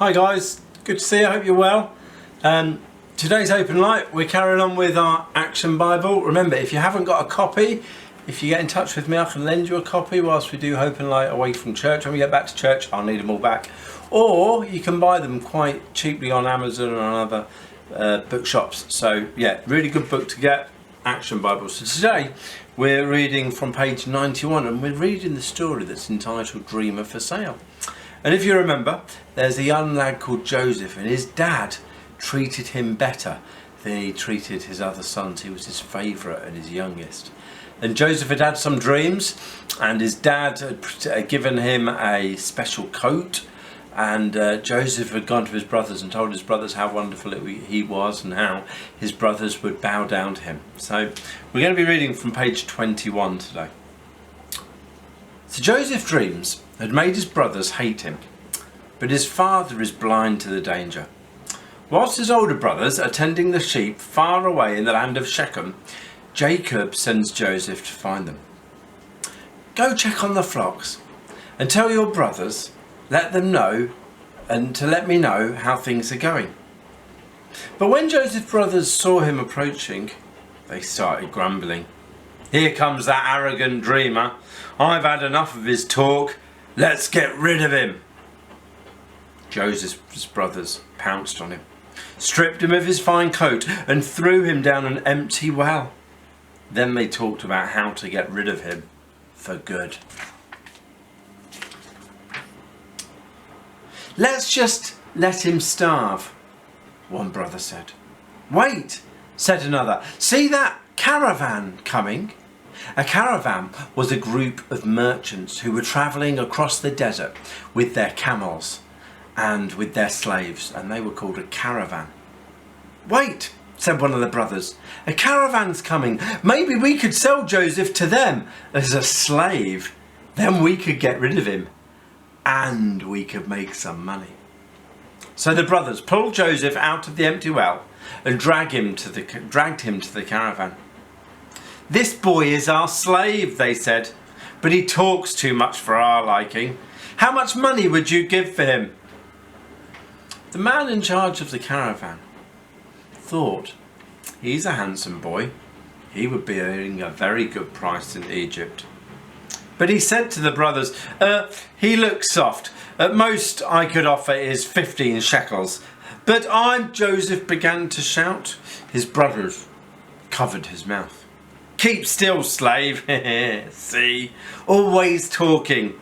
Hi guys, good to see you, I hope you're well. Today's Open Light, we're carrying on with our Action Bible. Remember, if you haven't got a copy, if you get in touch with me, I can lend you a copy whilst we do Open Light away from church. When we get back to church, I'll need them all back. Or you can buy them quite cheaply on Amazon and on other bookshops. So yeah, really good book to get, Action Bible. So today, we're reading from page 91 and we're reading the story that's entitled Dreamer for Sale. And if you remember, there's a young lad called Joseph, and his dad treated him better than he treated his other sons. He was his favourite and his youngest. And Joseph had had some dreams, and his dad had given him a special coat, and Joseph had gone to his brothers and told his brothers how wonderful he was and how his brothers would bow down to him. So we're going to be reading from page 21 today. So Joseph dreams had made his brothers hate him, but his father is blind to the danger. Whilst his older brothers are tending the sheep far away in the land of Shechem, Jacob sends Joseph to find them. Go check on the flocks and tell your brothers, let them know, and to let me know how things are going. But when Joseph's brothers saw him approaching, they started grumbling. Here comes that arrogant dreamer. I've had enough of his talk. Let's get rid of him. Joseph's brothers pounced on him, stripped him of his fine coat and threw him down an empty well. Then they talked about how to get rid of him for good. Let's just let him starve, one brother said. Wait, said another. See that caravan coming? A caravan was a group of merchants who were travelling across the desert with their camels and with their slaves, and they were called a caravan. Wait, said one of the brothers, a caravan's coming. Maybe we could sell Joseph to them as a slave. Then we could get rid of him and we could make some money. So the brothers pulled Joseph out of the empty well and dragged him to the caravan. This boy is our slave, they said, but he talks too much for our liking. How much money would you give for him? The man in charge of the caravan thought, he's a handsome boy. He would be earning a very good price in Egypt. But he said to the brothers, he looks soft. At most I could offer is 15 shekels. But Joseph began to shout. His brothers covered his mouth. Keep still, slave. See, always talking.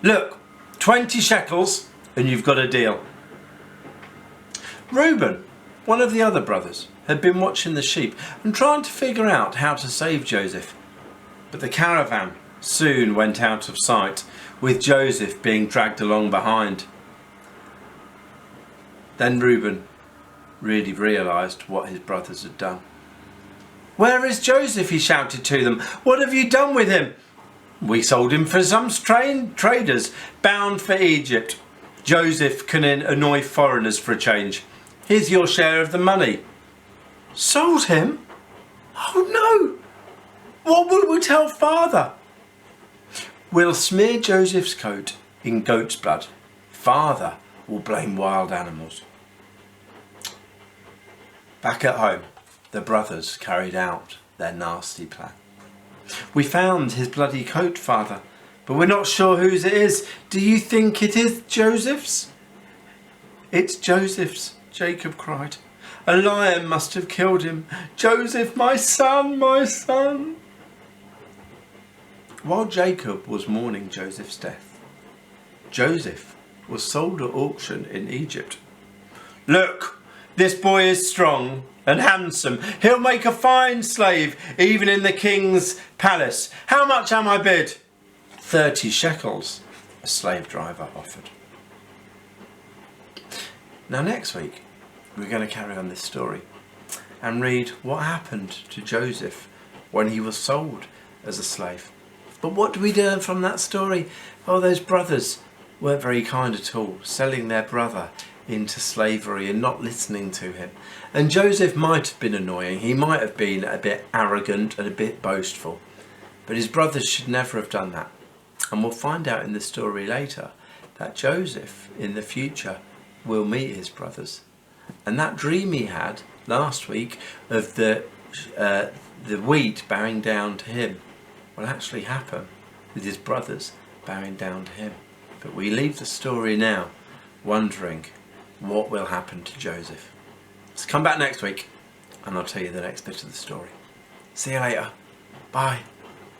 Look, 20 shekels and you've got a deal. Reuben, one of the other brothers, had been watching the sheep and trying to figure out how to save Joseph. But the caravan soon went out of sight, with Joseph being dragged along behind. Then Reuben really realised what his brothers had done. Where is Joseph? He shouted to them. What have you done with him? We sold him for some traders bound for Egypt. Joseph can annoy foreigners for a change. Here's your share of the money. Sold him? Oh no! What will we tell father? We'll smear Joseph's coat in goat's blood. Father will blame wild animals. Back at home, the brothers carried out their nasty plan. We found his bloody coat, father, but we're not sure whose it is. Do you think it is Joseph's? It's Joseph's, Jacob cried. A lion must have killed him. Joseph, my son, my son. While Jacob was mourning Joseph's death, Joseph was sold at auction in Egypt. Look, this boy is strong and handsome. He'll make a fine slave, even in the king's palace. How much am I bid? 30 shekels, a slave driver offered. Now next week, we're going to carry on this story and read what happened to Joseph when he was sold as a slave. But what do we learn from that story? Oh, those brothers weren't very kind at all, selling their brother into slavery and not listening to him. And Joseph might have been annoying. He might have been a bit arrogant and a bit boastful. But his brothers should never have done that. And we'll find out in the story later that Joseph in the future will meet his brothers. And that dream he had last week of the wheat bowing down to him will actually happen with his brothers bowing down to him. But we leave the story now wondering what will happen to Joseph. So come back next week and I'll tell you the next bit of the story. See you later. Bye.